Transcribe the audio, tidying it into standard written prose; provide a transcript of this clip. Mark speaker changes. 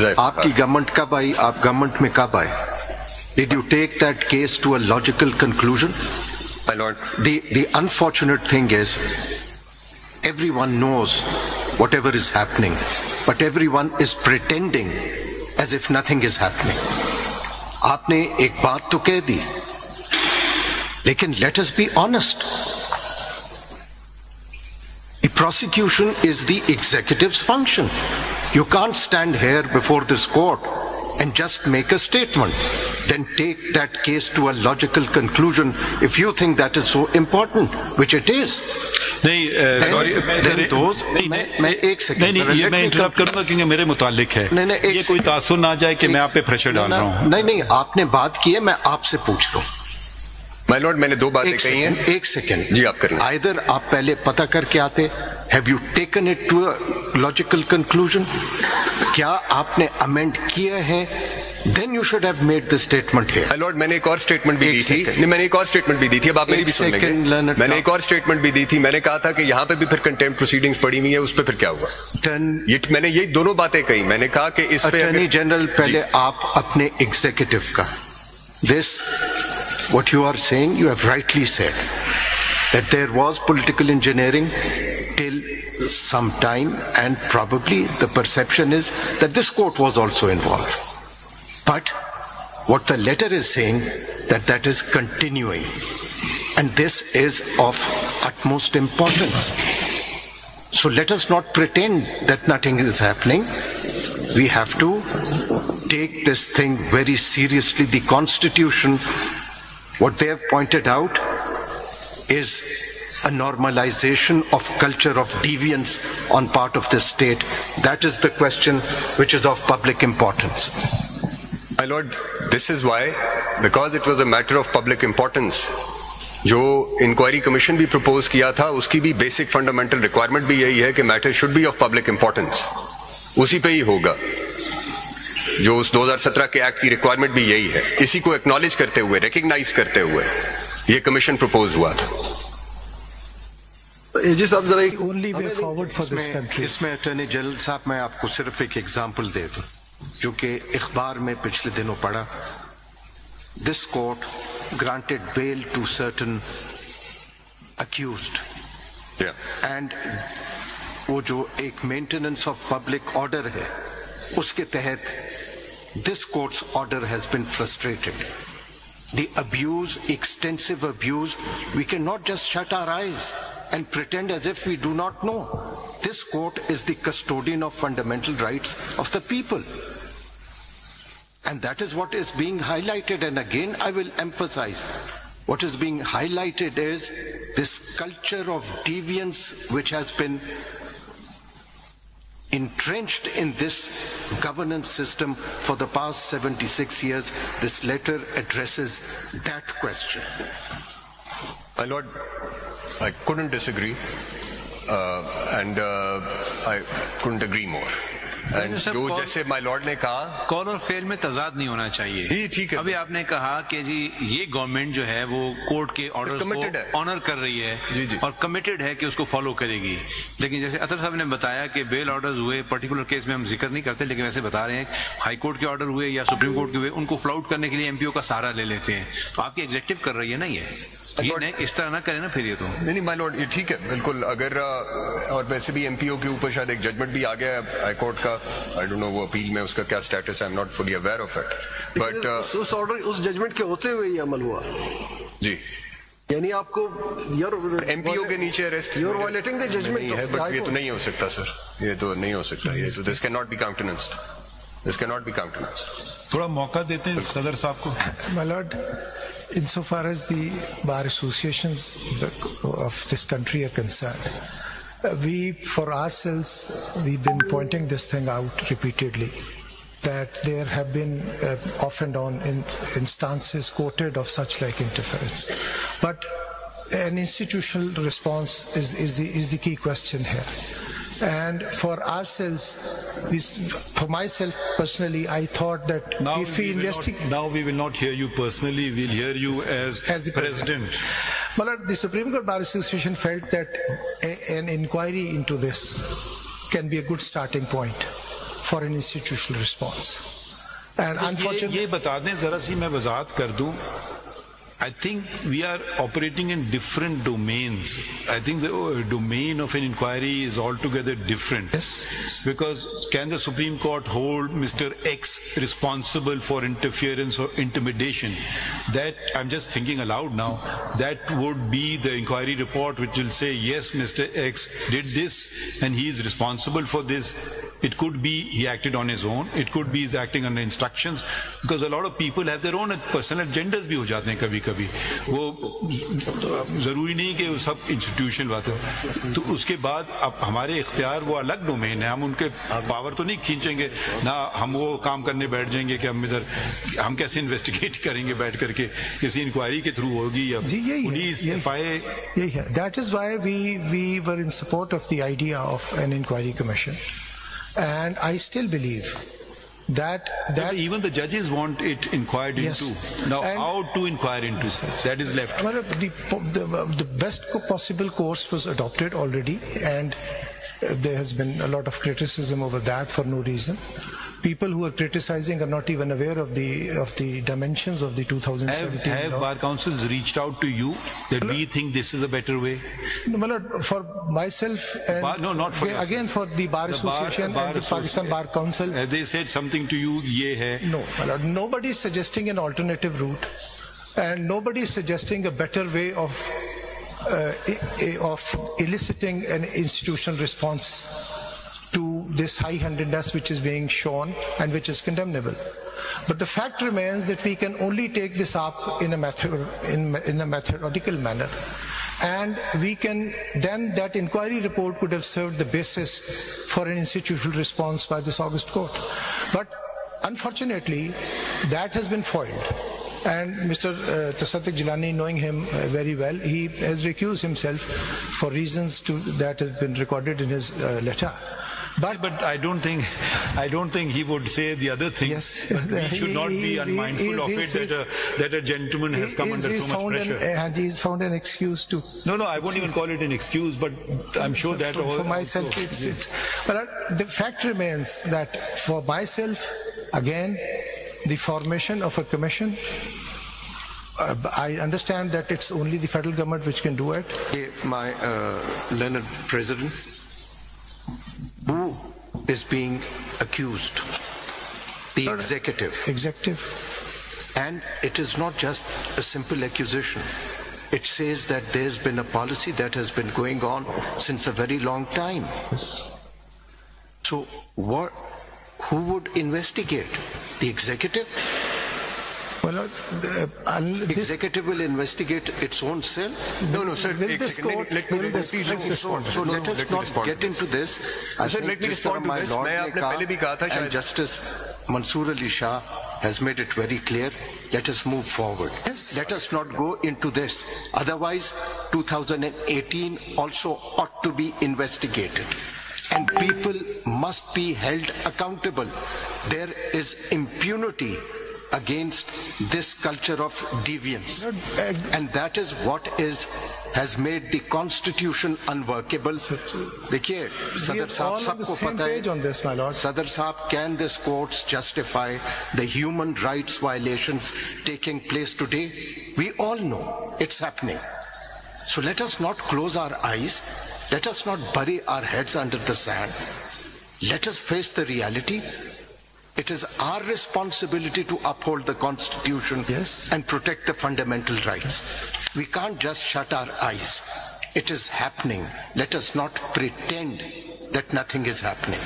Speaker 1: आपकी गवर्नमेंट कब आई? आप गवर्नमेंट में कब आए? Did you take that case to a logical conclusion?
Speaker 2: My lord.
Speaker 1: The unfortunate thing is, everyone knows whatever is happening, but everyone is pretending as if nothing is happening. आपने एक बात तो कह दी, लेकिन let us be honest. The prosecution is the executive's function. You can't stand here before this court and just make a statement, then take that case to a logical conclusion if you think that is so important, which it is.
Speaker 3: नहीं, sorry,
Speaker 1: मैं एक second,
Speaker 3: नहीं, ये मैं interrupt करूंगा क्योंकि मेरे मुतालिक है। ये कोई तासुर ना जाए कि मैं आप पे प्रेशर डाल रहा हूँ।
Speaker 1: नहीं, आपने बात की है, मैं आपसे पूछ लूं।
Speaker 2: माय लॉर्ड, मैंने दो बातें कही हैं।
Speaker 1: एक सेकंड
Speaker 2: जी, आप करें।
Speaker 1: आइदर आप पहले पता करके आते, have you taken it to a logical conclusion? क्या आपने अमेंड किए हैं? Then you should have made the statement here.
Speaker 2: My lord, मैंने एक और स्टेटमेंट भी दी थी। नहीं, मैंने एक और स्टेटमेंट भी दी थी। अब आप मेरी भी सुन लेंगे। मैंने एक और स्टेटमेंट भी दी थी। मैंने कहा था कि यहाँ पे भी फिर कंटेम्प्ट प्रोसीडिंग्स पड़ी हुई है, उस पे फिर क्या हुआ? ये मैंने ये दोनों बातें कही। मैंने कहा कि इस पे
Speaker 1: अटॉर्नी जनरल, पहले आप अपने एग्जीक्यूटिव का, this what you are saying, you have rightly said that there was political engineering till some time, and probably the perception is that this court was also involved. But what the letter is saying, that is continuing, and this is of utmost importance. So let us not pretend that nothing is happening. We have to take this thing very seriously. The Constitution, what they have pointed out, is a normalization of culture of deviance on part of the state. That is the question which is of public importance.
Speaker 2: My lord, this is why, because it was a matter of public importance, जो inquiry commission भी propose किया था, उसकी भी basic fundamental requirement भी यही है कि matter should be of public importance. उसी पे ही होगा। जो उस 2017 के एक्ट की रिक्वायरमेंट भी यही है। इसी को एक्नॉलेज करते हुए, रिकग्नाइज करते हुए ये कमीशन प्रपोज हुआ था।
Speaker 4: जी साहब, जरा only way forward for this country.
Speaker 1: इसमें अटॉर्नी जनरल साहब, मैं आपको सिर्फ एक एग्जांपल दे दूं जो कि अखबार में पिछले दिनों पढ़ा। This court granted bail to certain accused, and वो जो एक मेंटेनेंस ऑफ पब्लिक ऑर्डर है, उसके तहत this court's order has been frustrated. The abuse, extensive abuse, we cannot just shut our eyes and pretend as if we do not know. This court is the custodian of fundamental rights of the people. And that is what is being highlighted. And again, I will emphasize, what is being highlighted is this culture of deviance which has been entrenched in this governance system for the past 76 years. This letter addresses that question.
Speaker 2: My Lord, I couldn't disagree, and I couldn't agree more. And जो जैसे my Lord ने कहा,
Speaker 5: call और fail में तजाद नहीं होना चाहिए।
Speaker 2: जी ठीक है।
Speaker 5: अभी आपने कहा कि जी ये गवर्नमेंट जो है वो कोर्ट के ऑर्डर्स को ऑनर कर रही है, जी जी, और कमिटेड है कि उसको फॉलो करेगी। लेकिन जैसे अतर साहब ने बताया कि बेल ऑर्डर्स हुए, पर्टिकुलर केस में हम जिक्र नहीं करते, लेकिन वैसे बता रहे हैं हाई कोर्ट के ऑर्डर हुए या सुप्रीम कोर्ट के हुए, उनको फ्लाउट करने के लिए एमपीओ का सहारा ले लेते हैं। तो आपकी एग्जीक्यूटिव कर रही है ना ये नहीं, इस तरह ना करें ना फिर ये तो
Speaker 2: नहीं माय लॉर्ड, ये ठीक है बिल्कुल। अगर और वैसे भी एमपीओ के ऊपर शायद एक जजमेंट भी आ गया है हाई कोर्ट का, आई डोंट नो वो अपील में उसका क्या स्टेटस है, I am not fully aware of it, but
Speaker 4: उस ऑर्डर उस जजमेंट के होते हुए ये अमल हुआ
Speaker 2: जी,
Speaker 4: यानी आपको
Speaker 2: एमपीओ के नीचे arrest
Speaker 4: you are violating the judgement
Speaker 2: नहीं है, बट ये तो नहीं हो सकता सर, ये तो नहीं हो सकता, ये this can not be countenanced, this can not be countenanced.
Speaker 3: थोड़ा मौका देते हैं सदर साहब को।
Speaker 6: My lord, insofar as the bar associations of this country are concerned, we, for ourselves, we've been pointing this thing out repeatedly, that there have been off and on instances quoted of such like interference. But an institutional response is the key question here. And for ourselves, for myself personally, I thought that
Speaker 3: now
Speaker 6: if we investigate...
Speaker 3: Now we will not hear you personally, we'll hear you as the President.
Speaker 6: But the Supreme Court Bar Association felt that an inquiry into this can be a good starting point for an institutional response. And unfortunately,
Speaker 3: یہ بتا دیں ذرا سی میں وضاحت کر دوں. I think we are operating in different domains. I think the domain of an inquiry is altogether different.
Speaker 6: Yes.
Speaker 3: Because can the Supreme Court hold Mr. X responsible for interference or intimidation? That, I'm just thinking aloud now, that would be the inquiry report which will say, yes, Mr. X did this and he is responsible for this. It could be he acted on his own. It could be he's acting under instructions. Because a lot of people have their own personal agendas بھی ہو جاتے ہیں کبھی کبھی. وہ ضروری نہیں کہ وہ سب انسٹیٹیوشنل بات ہے. تو اس کے بعد اب ہمارے اختیار وہ الگ ڈومین ہے. ہم ان کے پاور تو نہیں کھینچیں گے نہ ہم وہ کام کرنے بیٹھ جائیں گے کہ ہم ادھر ہم کیسے انویسٹیگیٹ کریں گے بیٹھ کر کے کسی انکوائری کے تھرو ہوگی یا police F I A.
Speaker 6: That is why we were in support of the idea of an inquiry commission. And I still believe that
Speaker 3: even the judges want it inquired into. Now, how to inquire into such? That is left.
Speaker 6: The best possible course was adopted already, and there has been a lot of criticism over that for no reason. People who are criticizing are not even aware of the dimensions of the 2017
Speaker 3: Have
Speaker 6: law.
Speaker 3: bar councils reached out to you that we think this is a better way?
Speaker 6: No, for myself and
Speaker 3: no, not for
Speaker 6: again for the Bar Association and the Pakistan Bar Council.
Speaker 3: Have they said something to you? Ye hai.
Speaker 6: No, nobody is suggesting an alternative route, and nobody is suggesting a better way of eliciting an institutional response to this high-handedness which is being shown and which is condemnable. But the fact remains that we can only take this up in a methodical manner. And we can, then that inquiry report could have served the basis for an institutional response by this August court. But unfortunately, that has been foiled. And Mr. Tasaddiq Jilani, knowing him very well, he has recused himself for reasons that has been recorded in his letter.
Speaker 3: But I don't think he would say the other thing.
Speaker 6: Yes.
Speaker 3: But we should not be unmindful of it that a gentleman has come under so much pressure.
Speaker 6: And he's found an excuse to.
Speaker 3: No, I won't even call it an excuse, but I'm sure that
Speaker 6: for myself it's but the fact remains that for myself, again, the formation of a commission, I understand that it's only the federal government which can do it.
Speaker 1: My learned president, who is being accused? The executive.
Speaker 6: Executive.
Speaker 1: And it is not just a simple accusation. It says that there's been a policy that has been going on since a very long time. So who would investigate? The executive?
Speaker 6: Well,
Speaker 1: the executive will investigate its own self?
Speaker 2: No, sir.
Speaker 6: Will this court,
Speaker 2: let me respond.
Speaker 1: So let us not get into this.
Speaker 2: Sir, let me respond to this. मैं आपने पहले भी कहा था शायद.
Speaker 1: And Justice Mansoor Ali Shah has made it very clear. Let us move forward.
Speaker 6: Yes.
Speaker 1: Let us not go into this. Otherwise, 2018 also ought to be investigated. And people must be held accountable. There is impunity against this culture of deviance. And that is what has made the constitution unworkable. देखिए, Sadr Sahab सबको पता है. Sadr Sahab, can this courts justify the human rights violations taking place today? We all know it's happening. So let us not close our eyes. Let us not bury our heads under the sand. Let us face the reality. It is our responsibility to uphold the Constitution and protect the fundamental rights. We can't just shut our eyes. It is happening. Let us not pretend that nothing is happening.